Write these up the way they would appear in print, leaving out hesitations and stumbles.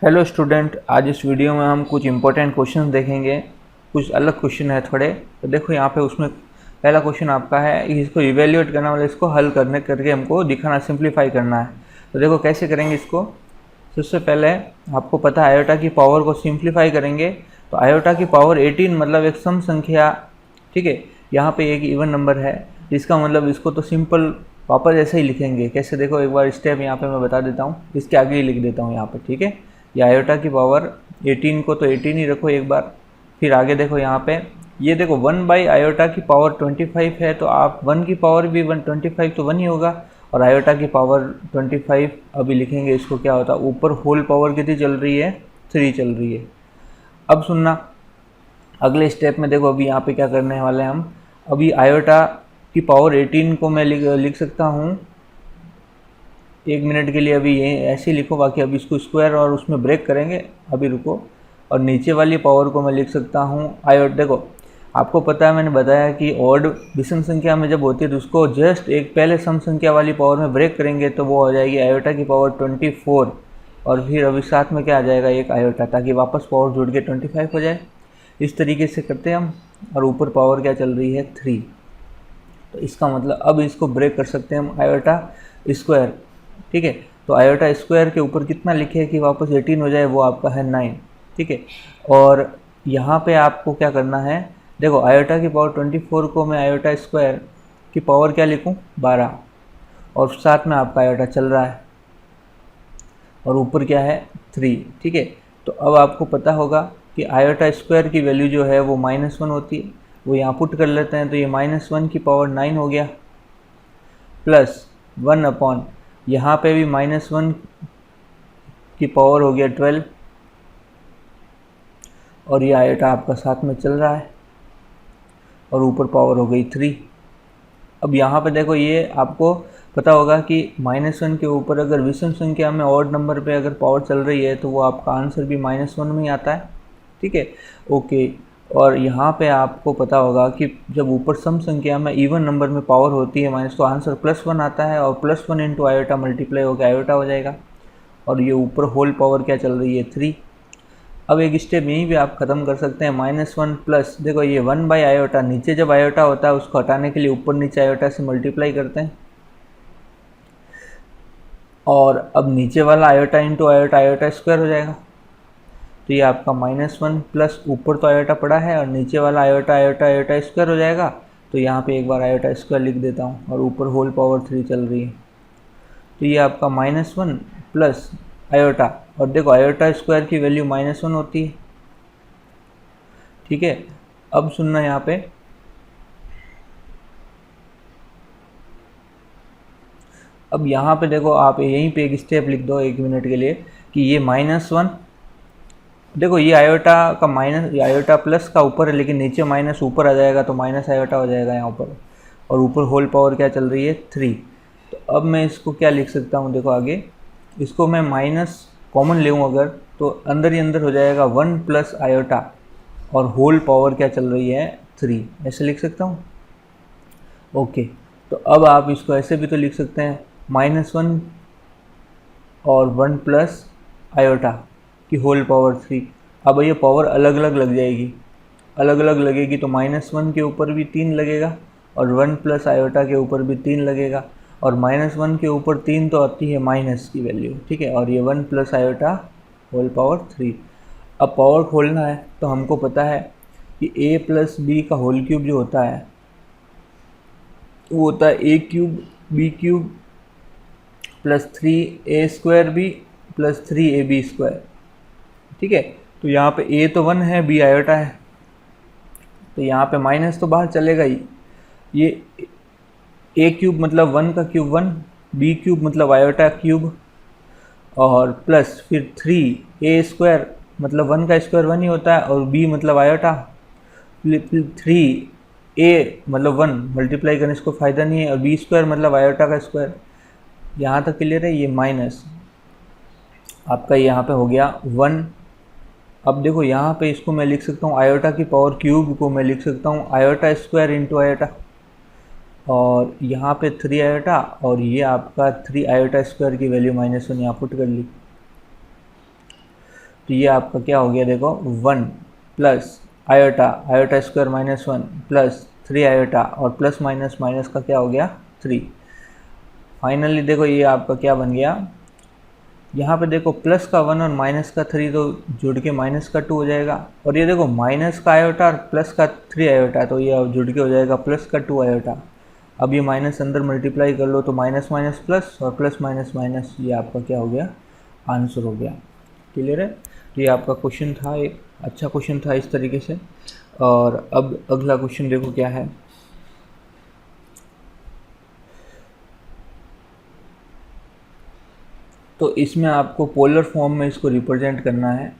Hello student, आज इस video में हम कुछ इंपॉर्टेंट क्वेश्चन देखेंगे। कुछ अलग क्वेश्चन है थोड़े। तो देखो यहाँ पे उसमें पहला क्वेश्चन आपका है कि इसको इवेल्युएट करना, मतलब इसको हल करने करके हमको दिखाना, सिंप्लीफाई करना है। तो देखो कैसे करेंगे इसको। सबसे पहले आपको पता है आयोटा की पावर को सिंप्लीफाई करेंगे। तो आयोटा की पावर 18 मतलब एक सम संख्या, ठीक है। यहाँ पे एक इवन नंबर है, इसका मतलब इसको तो सिंपल वापस ऐसे ही लिखेंगे। कैसे, देखो एक बार स्टेप यहाँ पे मैं बता देता हूँ, इसके आगे ही लिख देता हूँ यहाँ पे, ठीक है। ये आयोटा की पावर 18 को तो 18 ही रखो एक बार। फिर आगे देखो यहाँ पे, ये देखो 1 बाई आयोटा की पावर 25 है, तो आप 1 की पावर भी 125 तो 1 ही होगा। और आयोटा की पावर 25 अभी लिखेंगे, इसको क्या होता है, ऊपर होल पावर कितनी चल रही है, 3 चल रही है। अब सुनना, अगले स्टेप में देखो अभी यहाँ पे क्या करने वाले हैं हम। अभी आयोटा की पावर 18 को मैं लिख सकता हूँ, 1 मिनट के लिए अभी ये ऐसे ही लिखो, बाकी अभी इसको स्क्वायर और उसमें ब्रेक करेंगे, अभी रुको। और नीचे वाली पावर को मैं लिख सकता हूँ आयोट। देखो आपको पता है, मैंने बताया कि ऑड विषम संख्या में जब होती है तो उसको जस्ट एक पहले सम संख्या वाली पावर में ब्रेक करेंगे, तो वो हो जाएगी आयोटा की पावर 24। और फिर अभी साथ में क्या आ जाएगा, एक आयोटा, ताकि वापस पावर जुड़ के 25 हो जाए। इस तरीके से करते हैं हम। और ऊपर पावर क्या चल रही है, 3। तो इसका मतलब अब इसको ब्रेक कर सकते हैं हम आयोटा स्क्वायर, ठीक है। तो आयोटा स्क्वायर के ऊपर कितना लिखे कि वापस 18 हो जाए, वो आपका है 9, ठीक है। और यहाँ पे आपको क्या करना है, देखो आयोटा की पावर 24 को मैं आयोटा स्क्वायर की पावर क्या लिखूँ, 12, और साथ में आपका आयोटा चल रहा है, और ऊपर क्या है, 3, ठीक है। तो अब आपको पता होगा कि आयोटा स्क्वायर की वैल्यू जो है वो -1 होती है। वो यहाँ पुट कर लेते हैं, तो ये -1 की पावर 9 हो गया, प्लस 1 अपॉन, यहाँ पे भी -1 की पावर हो गया 12, और ये आयोटा आपका साथ में चल रहा है, और ऊपर पावर हो गई 3। अब यहाँ पे देखो, ये आपको पता होगा कि -1 के ऊपर अगर विषम संख्या में ऑड नंबर पे अगर पावर चल रही है, तो वो आपका आंसर भी -1 में ही आता है, ठीक है, ओके। और यहाँ पे आपको पता होगा कि जब ऊपर सम संख्या में इवन नंबर में पावर होती है माइनस, तो आंसर +1 आता है, और +1 इंटू आयोटा मल्टीप्लाई होकर आयोटा हो जाएगा। और ये ऊपर होल पावर क्या चल रही है, 3। अब एक स्टेप यहीं पे आप ख़त्म कर सकते हैं, -1 प्लस, देखो ये 1 बाई आयोटा, नीचे जब आयोटा होता है उसको हटाने के लिए ऊपर नीचे आयोटा से मल्टीप्लाई करते हैं। और अब नीचे वाला iota into iota, iota square हो जाएगा। तो ये आपका -1 प्लस, ऊपर तो आयोटा पड़ा है, और नीचे वाला आयोटा आयोटा आयोटा स्क्वायर हो जाएगा। तो यहाँ पे एक बार आयोटा स्क्वायर लिख देता हूँ, और ऊपर होल पावर 3 चल रही है। तो ये आपका -1 प्लस आयोटा, और देखो आयोटा स्क्वायर की वैल्यू -1 होती है, ठीक है। अब सुनना यहाँ पे, अब यहाँ पे देखो, आप यहीं पे एक स्टेप लिख दो 1 मिनट के लिए, कि ये -1, देखो ये आयोटा का माइनस, ये आयोटा प्लस का ऊपर है, लेकिन नीचे माइनस ऊपर आ जाएगा, तो माइनस आयोटा हो जाएगा यहाँ ऊपर। और ऊपर होल पावर क्या चल रही है, 3। तो अब मैं इसको क्या लिख सकता हूँ, देखो आगे इसको मैं माइनस कॉमन ले अगर, तो अंदर ही अंदर हो जाएगा 1 प्लस आयोटा, और होल पावर क्या चल रही है, 3, ऐसे लिख सकता हूँ, ओके। तो अब आप इसको ऐसे भी तो लिख सकते हैं, -1 और 1 प्लस आयोटा की होल पावर 3। अब ये पावर अलग अलग लग जाएगी, अलग अलग लगेगी, तो -1 के ऊपर भी 3 लगेगा, और 1 प्लस आयोटा के ऊपर भी 3 लगेगा, और -1 के ऊपर 3 तो आती है माइनस की वैल्यू, ठीक है। और ये 1 प्लस आयोटा होल पावर 3। अब पावर खोलना है, तो हमको पता है कि a प्लस बी का होल क्यूब जो होता है, वो होता है a cube b cube plus 3a square B plus 3ab square, ठीक है। तो यहाँ पे a तो 1 है, b आयोटा है, तो यहाँ पे माइनस तो बाहर चलेगा ही। ये a क्यूब मतलब 1 का क्यूब 1, b क्यूब मतलब आयोटा क्यूब, और प्लस फिर 3a स्क्वायर मतलब 1 का स्क्वायर 1 ही होता है, और b मतलब आयोटा, 3a मतलब 1, मल्टीप्लाई करने इसको फ़ायदा नहीं है, और b स्क्वायर मतलब आयोटा का स्क्वायर। यहाँ तक क्लियर है, ये माइनस आपका यहाँ पे हो गया 1। अब देखो यहाँ पे इसको मैं लिख सकता हूँ, आयोटा की पावर क्यूब को मैं लिख सकता हूँ आयोटा स्क्वायर इंटू आयोटा, और यहाँ पे 3 आयोटा, और ये आपका 3 आयोटा स्क्वायर की वैल्यू -1 यहाँ पुट कर ली। तो ये आपका क्या हो गया देखो 1 plus iota, iota square minus 1 plus 3 iota और प्लस माइनस माइनस का क्या हो गया 3। फाइनली देखो ये आपका क्या बन गया, यहाँ पे देखो प्लस का 1 और माइनस का 3 तो जुड़ के माइनस का 2 हो जाएगा, और ये देखो माइनस का आयोटा और प्लस का 3 आयोटा, तो ये अब जुड़ के हो जाएगा प्लस का 2 आयोटा। अब ये माइनस अंदर मल्टीप्लाई कर लो तो माइनस माइनस प्लस और प्लस माइनस माइनस, ये आपका क्या हो गया आंसर हो गया। क्लियर है? तो ये आपका क्वेश्चन था, एक अच्छा क्वेश्चन था इस तरीके से। और अब अगला क्वेश्चन देखो क्या है। तो इसमें आपको पोलर फॉर्म में इसको रिप्रेजेंट करना है,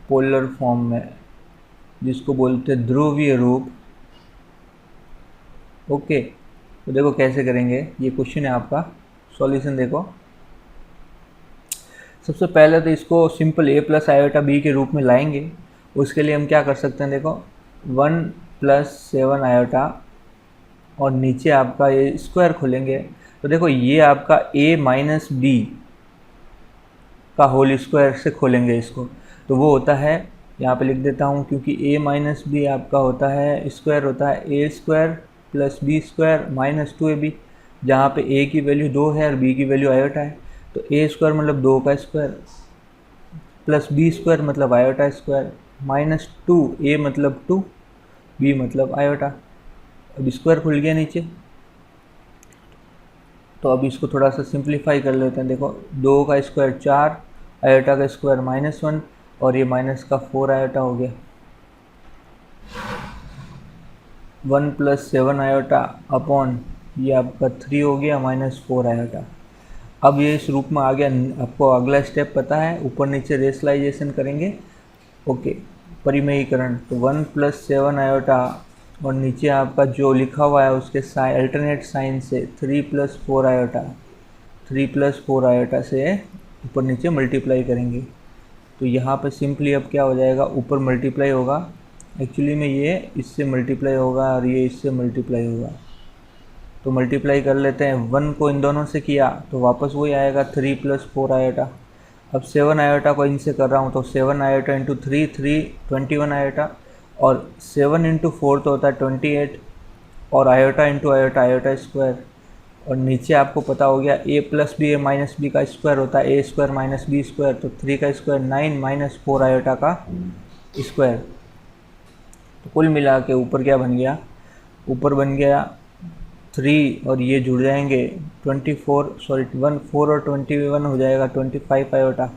पोलर फॉर्म में, जिसको बोलते हैं ध्रुवीय रूप। ओके, तो देखो कैसे करेंगे, ये क्वेश्चन है आपका। सॉल्यूशन देखो, सबसे पहले तो इसको simple a plus iota b के रूप में लाएंगे। उसके लिए हम क्या कर सकते हैं, देखो 1 प्लस 7 आयोटा और नीचे आपका ये स्क्वायर खोलेंगे, तो देखो ये आपका a माइनस बी का होल स्क्वायर से खोलेंगे इसको, तो वो होता है, यहाँ पे लिख देता हूँ, क्योंकि a माइनस बी आपका होता है स्क्वायर, होता है a square plus B square minus 2ab, जहाँ पे a की वैल्यू 2 है और b की वैल्यू आयोटा है। तो a स्क्वायर मतलब 2 का स्क्वायर प्लस b स्क्वायर मतलब आयोटा स्क्वायर माइनस 2a मतलब 2, b मतलब आयोटा। अब स्क्वायर खुल गया नीचे, तो अब इसको थोड़ा सा सिंप्लीफाई कर लेते हैं। देखो 2 का स्क्वायर 4, आयोटा का स्क्वायर माइनस 1 और ये माइनस का 4 आयोटा हो गया। 1 प्लस 7 आयोटा अपॉन ये आपका 3 हो गया माइनस 4 आयोटा। अब ये इस रूप में आ गया। आपको अगला स्टेप पता है, ऊपर नीचे रेशनलाइजेशन करेंगे। ओके, परिमेयीकरण, तो 1 प्लस 7 आयोटा और नीचे आपका जो लिखा हुआ है उसके अल्टरनेट साइन से 3 प्लस 4 आयोटा, 3 प्लस 4 आयोटा से ऊपर नीचे मल्टीप्लाई करेंगे। तो यहाँ पे सिंपली अब क्या हो जाएगा, ऊपर मल्टीप्लाई होगा, एक्चुअली में ये इससे मल्टीप्लाई होगा और ये इससे मल्टीप्लाई होगा। तो मल्टीप्लाई कर लेते हैं, 1 को इन दोनों से किया तो वापस वही आएगा 3 प्लस 4 आयोटा। अब 7 आयोटा को इनसे कर रहा हूँ तो 7 आयोटा इंटू 3 21 आयोटा, और 7 इंटू 4 तो होता है 28, और iota into iota iota square, और नीचे आपको पता हो गया a plus B minus B का स्क्वायर होता है a square minus B square, तो 3 का स्क्वायर 9 माइनस 4 आयोटा का स्क्वायर। तो कुल मिला के ऊपर क्या बन गया, ऊपर बन गया 3 और ये जुड़ जाएंगे 24, सॉरी 1 4 और 21 हो जाएगा 25 आयोटा।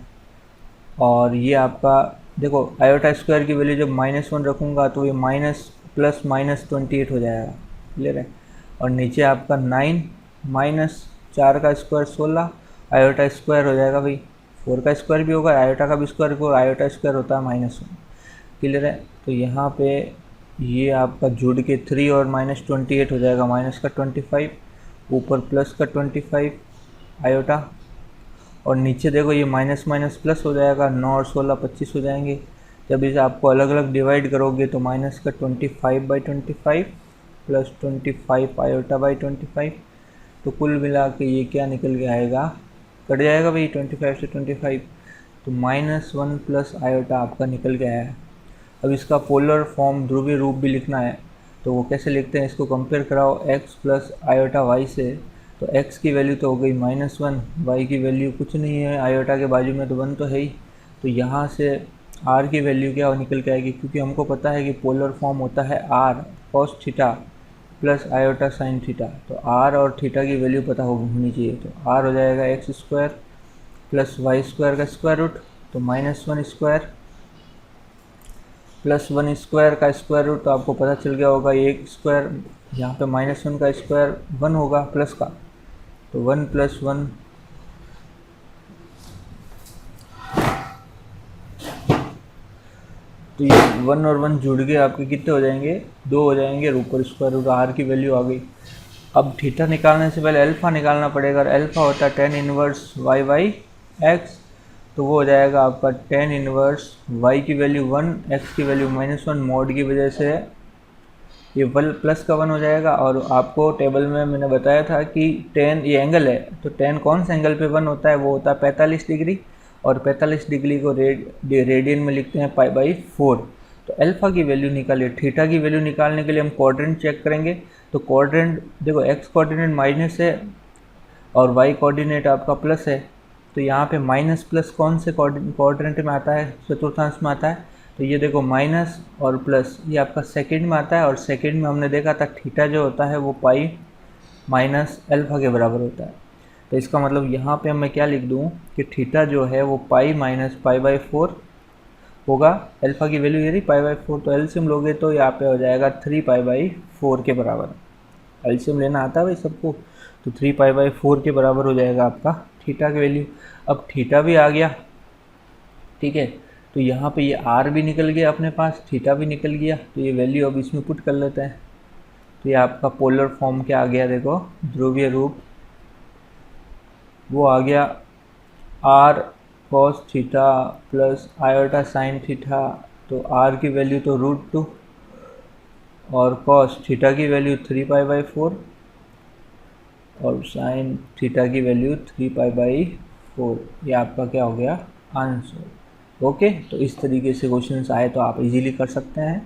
और ये आपका देखो आयोटा स्क्वायर की वैल्यू जब -1 रखूँगा तो ये माइनस प्लस माइनस 28 हो जाएगा। क्लियर है? और नीचे आपका 9 माइनस 4 का स्क्वायर 16, आयोटा स्क्वायर हो जाएगा भाई, 4 का स्क्वायर भी होगा, आयोटा का भी स्क्वायर को, आयोटा स्क्वायर होता है -1। क्लियर है? तो यहाँ पे ये आपका जुड़ के 3 और माइनस 28 हो जाएगा माइनस का 25, ऊपर प्लस का 25 आयोटा, और नीचे देखो ये माइनस माइनस प्लस हो जाएगा, 9 और 16 25 हो जाएंगे। जब इसे आपको अलग अलग डिवाइड करोगे तो माइनस का 25/25 प्लस 25 आयोटा बाई 25, तो कुल मिला के ये क्या निकल के आएगा, कट जाएगा भाई 25 से 25, तो -1 प्लस आयोटा आपका निकल के आया है। अब इसका पोलर फॉर्म ध्रुवीय रूप भी लिखना है, तो वो कैसे लिखते हैं, इसको कंपेयर कराओ x प्लस आयोटा y से, तो x की वैल्यू तो हो गई -1, y की वैल्यू कुछ नहीं है, आयोटा के बाजू में तो 1 तो है ही, तो यहाँ से r की वैल्यू क्या निकल के आएगी, क्योंकि हमको पता है कि पोलर फॉर्म होता है r cos theta plus iota sine theta, तो r और थीटा की वैल्यू पता होनी चाहिए। तो r हो जाएगा x square plus Y square का स्क्वायर रूट, तो -1 स्क्वायर प्लस 1 स्क्वायर का स्क्वायर रूट, तो आपको पता चल गया होगा 1 स्क्वायर, यहाँ पे -1 का स्क्वायर 1 होगा प्लस का, तो 1 प्लस 1 तो ये 1 और 1 जुड़ के आपके कितने हो जाएंगे, 2 हो जाएंगे, और ऊपर स्क्वायर रूट आर की वैल्यू आ गई। अब थीटा निकालने से पहले अल्फा निकालना पड़ेगा, और अल्फा होता है tan inverse Y by X, तो वो हो जाएगा आपका tan इनवर्स y की वैल्यू 1, x की वैल्यू -1, मोड की वजह से ये प्लस का 1 हो जाएगा। और आपको टेबल में मैंने बताया था कि tan ये एंगल है, तो tan कौन से एंगल पे 1 होता है, वो होता है 45 डिग्री, और 45 डिग्री को रेडियन में लिखते हैं π/4। तो अल्फ़ा की वैल्यू निकालिए। थीटा की वैल्यू निकालने के लिए हम क्वाड्रेंट चेक करेंगे। तो क्वाड्रेंट देखो, एक्स कोऑर्डिनेट माइनस है और वाई कोऑर्डिनेट आपका प्लस है। तो यहाँ पे माइनस प्लस कौन से क्वाड्रेंट में आता है, चतुर्थांश में आता है। तो ये देखो माइनस और प्लस ये आपका सेकंड में आता है, और सेकंड में हमने देखा था थीटा जो होता है वो पाई माइनस अल्फ़ा के बराबर होता है। तो इसका मतलब यहाँ पे मैं क्या लिख दूँ कि थीटा जो है वो पाई माइनस π/4 होगा। अल्फ़ा की वैल्यू ये रही π/4, तो एलसीएम लोगे तो यहाँ पे हो जाएगा 3π/4 के बराबर। एलसीएम लेना आता है भाई सबको, तो 3π/4 के बराबर हो जाएगा आपका थीटा की वैल्यू। अब थीटा भी आ गया, ठीक है। तो यहाँ पे ये आर भी निकल गया अपने पास, थीटा भी निकल गया। तो ये वैल्यू अब इसमें पुट कर लेते हैं। तो ये आपका पोलर फॉर्म क्या आ गया, देखो ध्रुवीय रूप वो आ गया R cos theta plus iota sine theta. तो आर की वैल्यू तो √2 और कॉस थीटा की वैल्यू 3π/4 और साइन थीटा की वैल्यू 3π/4। ये आपका क्या हो गया आंसर। ओके, तो इस तरीके से क्वेश्चंस आए तो आप इजीली कर सकते हैं।